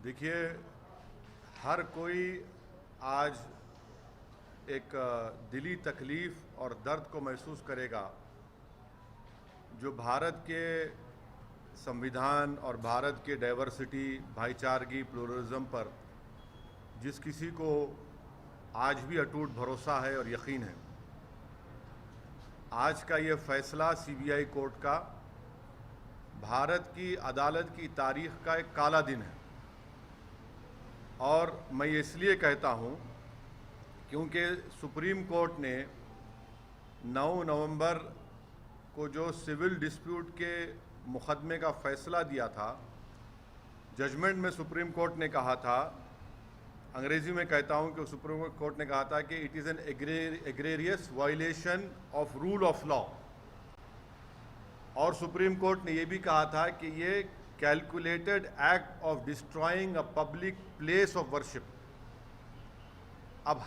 देखिए, हर कोई आज एक दिली तकलीफ़ और दर्द को महसूस करेगा जो भारत के संविधान और भारत के डाइवर्सिटी, भाईचारगी, प्लुरलिज्म पर जिस किसी को आज भी अटूट भरोसा है और यकीन है। आज का ये फैसला सीबीआई कोर्ट का भारत की अदालत की तारीख का एक काला दिन है। और मैं ये इसलिए कहता हूँ क्योंकि सुप्रीम कोर्ट ने 9 नवंबर को जो सिविल डिस्प्यूट के मुकदमे का फैसला दिया था, जजमेंट में सुप्रीम कोर्ट ने कहा था, अंग्रेज़ी में कहता हूँ कि सुप्रीम कोर्ट ने कहा था कि it is an egregious violation of rule of law. और सुप्रीम कोर्ट ने यह भी कहा था कि ये calculated act of destroying a public place of worship. अब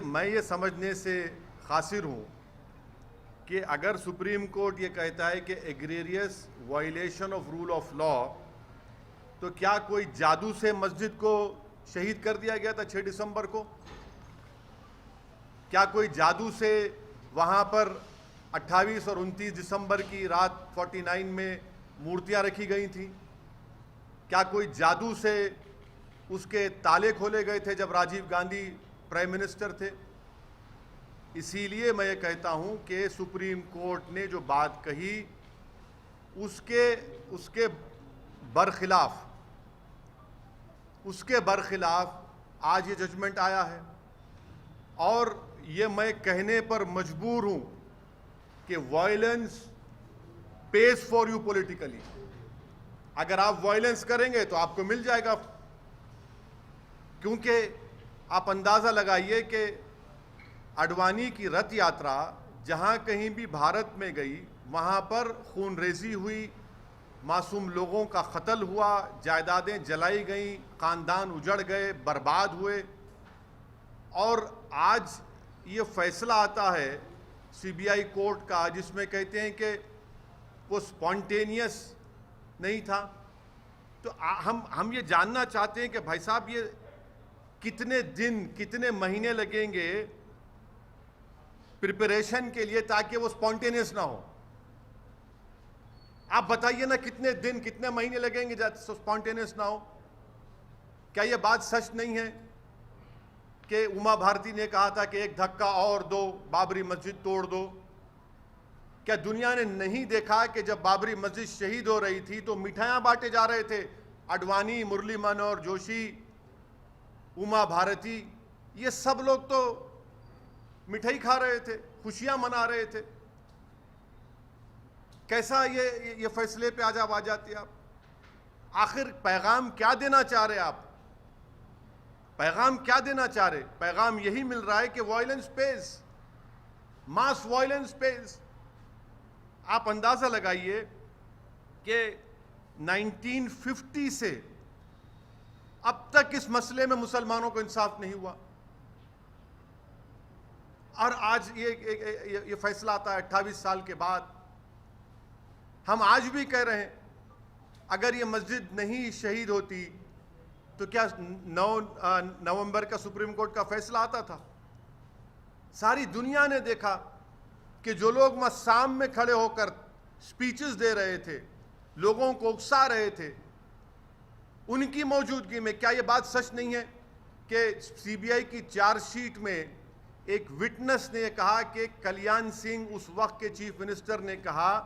मैं ये समझने से कासिर हूँ कि अगर सुप्रीम कोर्ट ये कहता है कि egregious violation of rule of law, तो क्या कोई जादू से मस्जिद को शहीद कर दिया गया था 6 दिसंबर को? क्या कोई जादू से वहाँ पर 28 और 29 दिसंबर की रात 49 में मूर्तियाँ रखी गई थी? क्या कोई जादू से उसके ताले खोले गए थे जब राजीव गांधी प्राइम मिनिस्टर थे? इसीलिए मैं ये कहता हूँ कि सुप्रीम कोर्ट ने जो बात कही उसके बरखिलाफ आज ये जजमेंट आया है। और ये मैं कहने पर मजबूर हूँ कि violence page for you politically. अगर आप वायलेंस करेंगे तो आपको मिल जाएगा, क्योंकि आप अंदाज़ा लगाइए कि अडवाणी की रथ यात्रा जहाँ कहीं भी भारत में गई, वहाँ पर खूनरेज़ी हुई, मासूम लोगों का कत्ल हुआ, जायदादें जलाई गईं, ख़ानदान उजड़ गए, बर्बाद हुए। और आज ये फैसला आता है सीबीआई कोर्ट का जिसमें कहते हैं कि वो स्पॉन्टेनियस नहीं था। तो हम ये जानना चाहते हैं कि भाई साहब, ये कितने दिन, कितने महीने लगेंगे प्रिपरेशन के लिए ताकि वो स्पॉन्टेनियस ना हो? आप बताइए ना, कितने दिन, कितने महीने लगेंगे स्पॉन्टेनियस ना हो? क्या ये बात सच नहीं है कि उमा भारती ने कहा था कि एक धक्का और दो, बाबरी मस्जिद तोड़ दो? क्या दुनिया ने नहीं देखा कि जब बाबरी मस्जिद शहीद हो रही थी तो मिठाइयाँ बांटे जा रहे थे? अडवाणी, मुरली मनोहर जोशी, उमा भारती, ये सब लोग तो मिठाई खा रहे थे, खुशियाँ मना रहे थे। कैसा ये फैसले पे आज आप आ जाती आप? आखिर पैगाम क्या देना चाह रहे आप? पैगाम क्या देना चाह रहे? पैगाम यही मिल रहा है कि वायलेंस पेज, मास वायलेंस पेज। आप अंदाजा लगाइए कि 1950 से अब तक इस मसले में मुसलमानों को इंसाफ नहीं हुआ, और आज ये फैसला आता है 28 साल के बाद। हम आज भी कह रहे हैं, अगर ये मस्जिद नहीं शहीद होती तो क्या 9 नवंबर का सुप्रीम कोर्ट का फैसला आता था? सारी दुनिया ने देखा कि जो लोग वहाँ शाम में खड़े होकर स्पीचेस दे रहे थे, लोगों को उकसा रहे थे, उनकी मौजूदगी में क्या ये बात सच नहीं है कि सीबीआई की चार्जशीट में एक विटनेस ने कहा कि कल्याण सिंह, उस वक्त के चीफ मिनिस्टर, ने कहा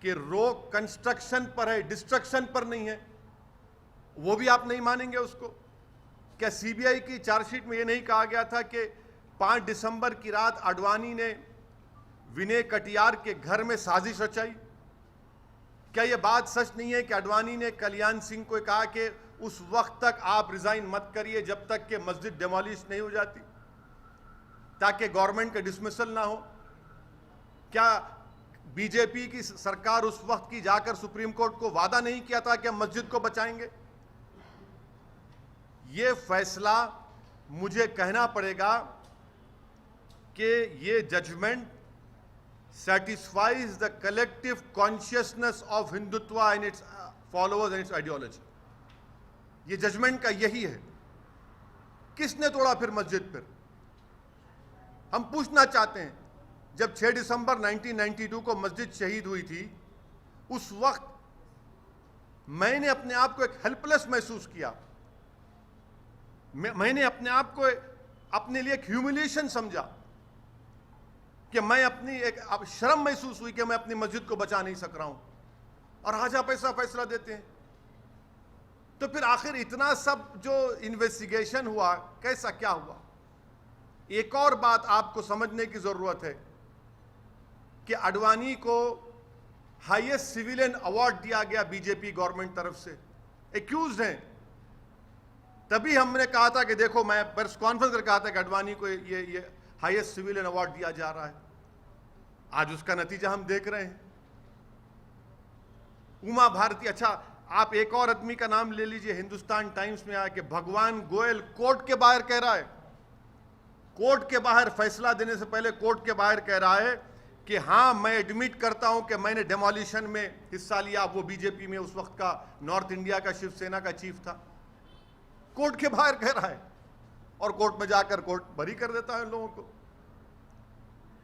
कि रोक कंस्ट्रक्शन पर है, डिस्ट्रक्शन पर नहीं है? वो भी आप नहीं मानेंगे उसको? क्या सीबीआई की चार्जशीट में ये नहीं कहा गया था कि 5 दिसंबर की रात अडवाणी ने विनय कटियार के घर में साजिश रचाई? क्या यह बात सच नहीं है कि अडवाणी ने कल्याण सिंह को कहा कि उस वक्त तक आप रिजाइन मत करिए जब तक कि मस्जिद डेमोलिश नहीं हो जाती, ताकि गवर्नमेंट का डिसमिसल ना हो? क्या बीजेपी की सरकार उस वक्त की जाकर सुप्रीम कोर्ट को वादा नहीं किया था कि हम मस्जिद को बचाएंगे? ये फैसला, मुझे कहना पड़ेगा कि ये judgement satisfies the collective consciousness of Hindutva and its followers and its ideology. ये जजमेंट का यही है। किसने तोड़ा फिर मस्जिद? फिर हम पूछना चाहते हैं, जब 6 दिसंबर 1992 को मस्जिद शहीद हुई थी, उस वक्त मैंने अपने आप को एक हेल्पलेस महसूस किया। मैंने अपने आप को अपने लिए एक ह्यूमिलिएशन समझा कि मैं अपनी एक शर्म महसूस हुई कि मैं अपनी मस्जिद को बचा नहीं सक रहा हूं, और आज आप ऐसा फैसला देते हैं। तो फिर आखिर इतना सब जो इन्वेस्टिगेशन हुआ, कैसा क्या हुआ? एक और बात आपको समझने की जरूरत है कि आडवाणी को हाईएस्ट सिविलियन अवार्ड दिया गया बीजेपी गवर्नमेंट तरफ से, एक्यूज हैं। तभी हमने कहा था कि देखो, मैं प्रेस कॉन्फ्रेंस कर कहा था कि आडवाणी को ये हाईएस्ट सिविलियन अवार्ड दिया जा रहा है। आज उसका नतीजा हम देख रहे हैं। उमा भारती, अच्छा आप एक और आदमी का नाम ले लीजिए, हिंदुस्तान टाइम्स में आया कि भगवान गोयल कोर्ट के बाहर कह रहा है, कोर्ट के बाहर फैसला देने से पहले कोर्ट के बाहर कह रहा है कि हाँ, मैं एडमिट करता हूं कि मैंने डेमोलिशन में हिस्सा लिया। वो बीजेपी में उस वक्त का नॉर्थ इंडिया का शिवसेना का चीफ था, कोर्ट के बाहर कह रहा है, और कोर्ट में जाकर कोर्ट बरी कर देता है लोगों को।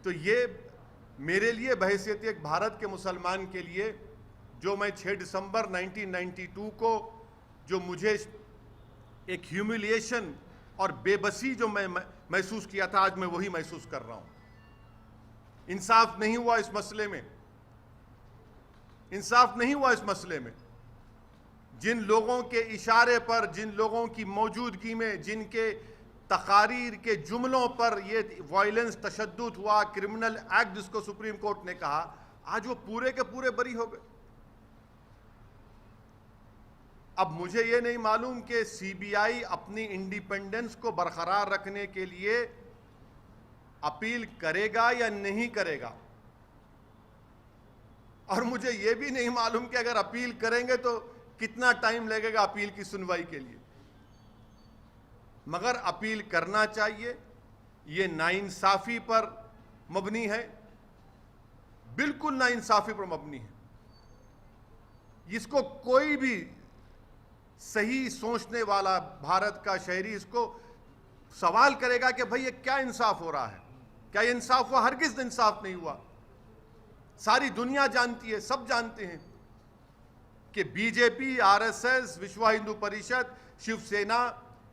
तो ये मेरे लिए बहैसियत एक भारत के मुसलमान के लिए, जो मैं 6 दिसंबर 1992 को जो मुझे एक ह्यूमिलिएशन और बेबसी जो मैं महसूस किया था, आज मैं वही महसूस कर रहा हूं। इंसाफ नहीं हुआ इस मसले में, इंसाफ नहीं हुआ इस मसले में। जिन लोगों के इशारे पर, जिन लोगों की मौजूदगी में, जिनके तकारीर के जुमलों पर ये वायलेंस, तशद्दुद हुआ, क्रिमिनल एक्ट जिसको सुप्रीम कोर्ट ने कहा, आज वो पूरे के पूरे बरी हो गए। अब मुझे ये नहीं मालूम कि सीबीआई अपनी इंडिपेंडेंस को बरकरार रखने के लिए अपील करेगा या नहीं करेगा, और मुझे ये भी नहीं मालूम कि अगर अपील करेंगे तो कितना टाइम लगेगा अपील की सुनवाई के लिए। मगर अपील करना चाहिए। ये नाइंसाफी पर मबनी है, बिल्कुल नाइंसाफी पर मबनी है। इसको कोई भी सही सोचने वाला भारत का शहरी इसको सवाल करेगा कि भाई ये क्या इंसाफ हो रहा है, क्या ये इंसाफ हुआ? हरगिज़ इंसाफ नहीं हुआ। सारी दुनिया जानती है, सब जानते हैं कि बीजेपी, आरएसएस, विश्व हिंदू परिषद, शिवसेना,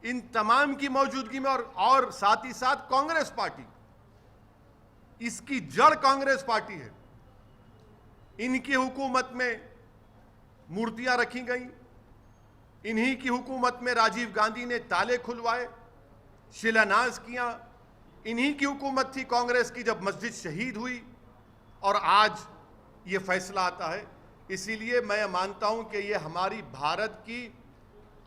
इन तमाम की मौजूदगी में और साथ ही साथ कांग्रेस पार्टी, इसकी जड़ कांग्रेस पार्टी है। इनकी हुकूमत में मूर्तियां रखी गई, इन्हीं की हुकूमत में राजीव गांधी ने ताले खुलवाए, शिलान्यास किया। इन्हीं की हुकूमत थी कांग्रेस की जब मस्जिद शहीद हुई, और आज ये फैसला आता है। इसीलिए मैं मानता हूं कि ये हमारी भारत की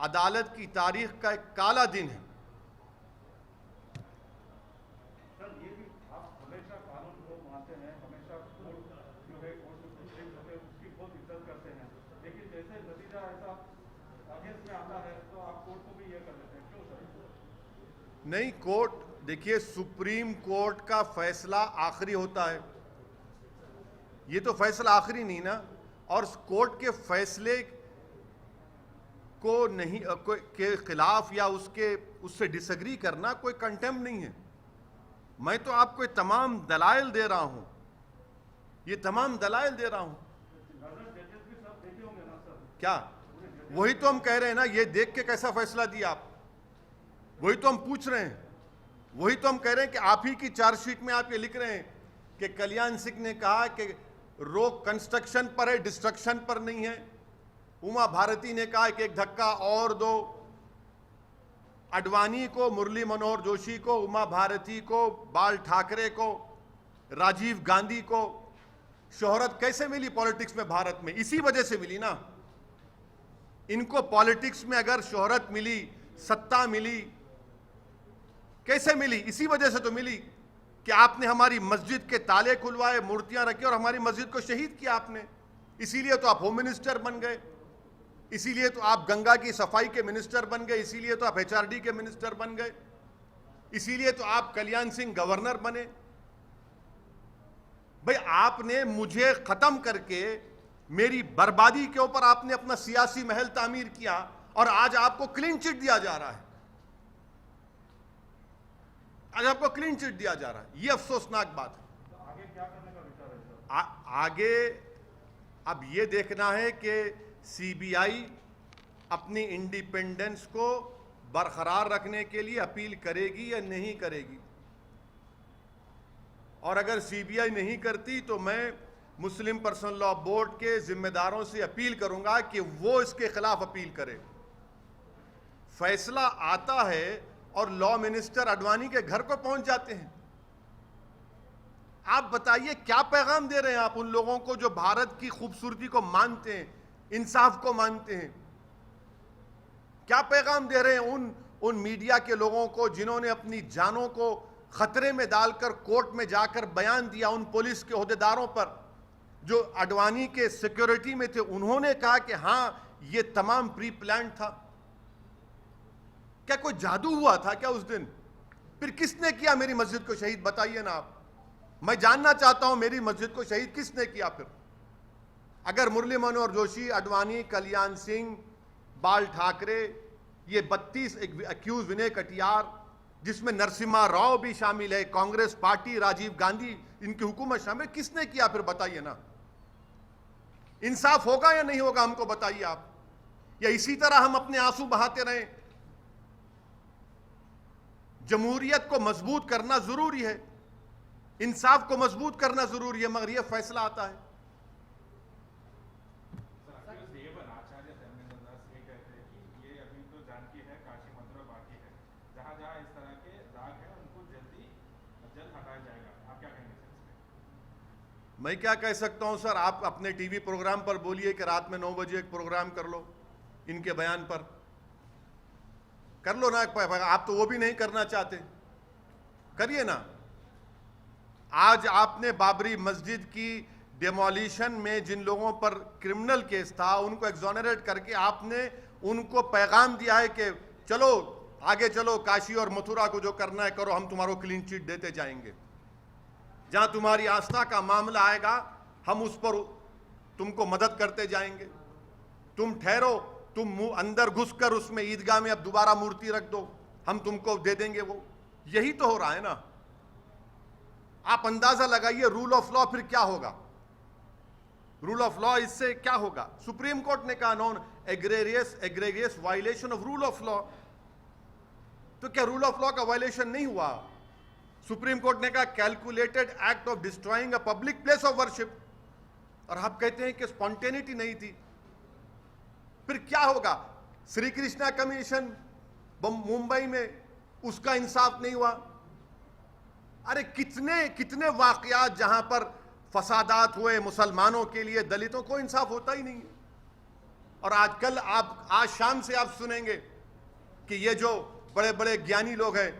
अदालत की तारीख का एक काला दिन है। सर, ये भी आप हमेशा कानून को मानते हैं, हमेशा कोर्ट जो है, कोर्ट में सुप्रीम होते हैं, उसकी बहुत इज्जत करते हैं, लेकिन जैसे नतीजा ऐसा अगेंस्ट में आता है तो आप कोर्ट को भी ये कर देते हैं, क्यों सर? नहीं, कोर्ट, देखिए, सुप्रीम कोर्ट का फैसला आखिरी होता है। ये तो फैसला आखिरी नहीं ना, और कोर्ट के फैसले को नहीं के खिलाफ या उससे डिसएग्री करना कोई कंटेम्प्ट नहीं है। मैं तो आपको ये तमाम दलाइल दे रहा हूं, ये तमाम दलाइल दे रहा हूं। क्या? वही तो हम कह रहे हैं ना, ये देख के कैसा फैसला दिया आप, वही तो हम पूछ रहे हैं। वही तो हम कह रहे हैं कि आप ही की चार्जशीट में आप ये लिख रहे हैं कि कल्याण सिंह ने कहा कि रोक कंस्ट्रक्शन पर है, डिस्ट्रक्शन पर नहीं है। उमा भारती ने कहा कि एक धक्का और दो। आडवाणी को, मुरली मनोहर जोशी को, उमा भारती को, बाल ठाकरे को, राजीव गांधी को शोहरत कैसे मिली पॉलिटिक्स में भारत में? इसी वजह से मिली ना। इनको पॉलिटिक्स में अगर शोहरत मिली, सत्ता मिली, कैसे मिली? इसी वजह से तो मिली कि आपने हमारी मस्जिद के ताले खुलवाए, मूर्तियां रखी और हमारी मस्जिद को शहीद किया आपने। इसीलिए तो आप होम मिनिस्टर बन गए, इसीलिए तो आप गंगा की सफाई के मिनिस्टर बन गए, इसीलिए तो आप एचआरडी के मिनिस्टर बन गए, इसीलिए तो आप कल्याण सिंह गवर्नर बने। भाई, आपने मुझे खत्म करके मेरी बर्बादी के ऊपर आपने अपना सियासी महल तामीर किया, और आज आपको क्लीन चिट दिया जा रहा है। आज आपको क्लीन चिट दिया जा रहा है। यह अफसोसनाक बात है। तो आगे क्या करने का विचार है सर? आगे अब यह देखना है कि सीबीआई अपनी इंडिपेंडेंस को बरकरार रखने के लिए अपील करेगी या नहीं करेगी। और अगर सीबीआई नहीं करती तो मैं मुस्लिम पर्सनल लॉ बोर्ड के जिम्मेदारों से अपील करूंगा कि वो इसके खिलाफ अपील करे। फैसला आता है और लॉ मिनिस्टर अडवाणी के घर को पहुंच जाते हैं। आप बताइए क्या पैगाम दे रहे हैं आप उन लोगों को जो भारत की खूबसूरती को मानते हैं, इंसाफ को मानते हैं। क्या पैगाम दे रहे हैं उन मीडिया के लोगों को जिन्होंने अपनी जानों को खतरे में डालकर कोर्ट में जाकर बयान दिया, उन पुलिस के ओहदेदारों पर जो अडवाणी के सिक्योरिटी में थे। उन्होंने कहा कि हां ये तमाम प्री प्लान था। क्या कोई जादू हुआ था क्या उस दिन? फिर किसने किया मेरी मस्जिद को शहीद? बताइए ना आप। मैं जानना चाहता हूं मेरी मस्जिद को शहीद किसने किया? फिर अगर मुरली मनोहर जोशी, अडवाणी, कल्याण सिंह, बाल ठाकरे, ये 32 एक्यूज, विनय कटियार, जिसमें नरसिम्हा राव भी शामिल है, कांग्रेस पार्टी, राजीव गांधी, इनकी हुकूमत शामिल, किसने किया? फिर बताइए ना। इंसाफ होगा या नहीं होगा हमको बताइए आप। या इसी तरह हम अपने आंसू बहाते रहें? जमहूरियत को मजबूत करना जरूरी है, इंसाफ को मजबूत करना जरूरी है, मगर यह फैसला आता है। आचार्य धर्मेंद्र दास ये कहते हैं कि ये अभी तो जानकी है, काशी मथुरा बाकी है, जहां जहां इस तरह के दाग है उनको जल्द हटाया जाएगा। आप क्या कहेंगे सर इसमें? मैं क्या कह सकता हूं सर, आप अपने टीवी प्रोग्राम पर बोलिए कि रात में 9 बजे एक प्रोग्राम कर लो, इनके बयान पर कर लो ना। आप तो वो भी नहीं करना चाहते, करिए ना। आज आपने बाबरी मस्जिद की डेमोलिशन में जिन लोगों पर क्रिमिनल केस था उनको एक्सोनरेट करके आपने उनको पैगाम दिया है कि चलो आगे चलो, काशी और मथुरा को जो करना है करो, हम तुम्हारो क्लीन चिट देते जाएंगे। जहां तुम्हारी आस्था का मामला आएगा हम उस पर तुमको मदद करते जाएंगे। तुम ठहरो, तुम अंदर घुसकर उसमें ईदगाह में अब दोबारा मूर्ति रख दो, हम तुमको दे देंगे वो। यही तो हो रहा है ना। आप अंदाजा लगाइए रूल ऑफ लॉ फिर क्या होगा। रूल ऑफ लॉ इससे क्या होगा? सुप्रीम कोर्ट ने कहा non egregious violation of rule of law. तो क्या रूल ऑफ लॉ का वायलेशन नहीं हुआ? सुप्रीम कोर्ट ने कहा calculated act of destroying a public place of worship, और आप कहते हैं कि स्पॉन्टेनिटी नहीं थी। फिर क्या होगा? श्री कृष्णा कमीशन मुंबई में, उसका इंसाफ नहीं हुआ। अरे कितने कितने वाकयात जहां पर फसादात हुए मुसलमानों के लिए, दलितों को इंसाफ होता ही नहीं है। और आजकल आज शाम से आप सुनेंगे कि ये जो बड़े बड़े ज्ञानी लोग हैं,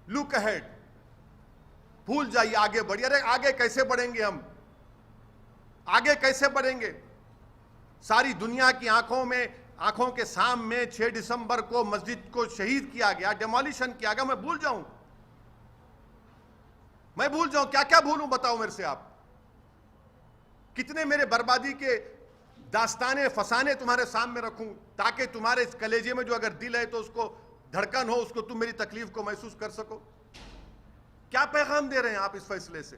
लुक अहेड, भूल जाइए, आगे बढ़िए। अरे आगे कैसे बढ़ेंगे हम? आगे कैसे बढ़ेंगे? सारी दुनिया की आंखों के सामने 6 दिसंबर को मस्जिद को शहीद किया गया, डेमोलिशन किया गया। मैं भूल जाऊं? क्या क्या भूलूं? बताओ मेरे से आप। कितने मेरे बर्बादी के दास्ताने फसाने तुम्हारे सामने रखूं ताकि तुम्हारे इस कलेजे में जो अगर दिल है तो उसको धड़कन हो, उसको तुम मेरी तकलीफ को महसूस कर सको। क्या पैगाम दे रहे हैं आप इस फैसले से?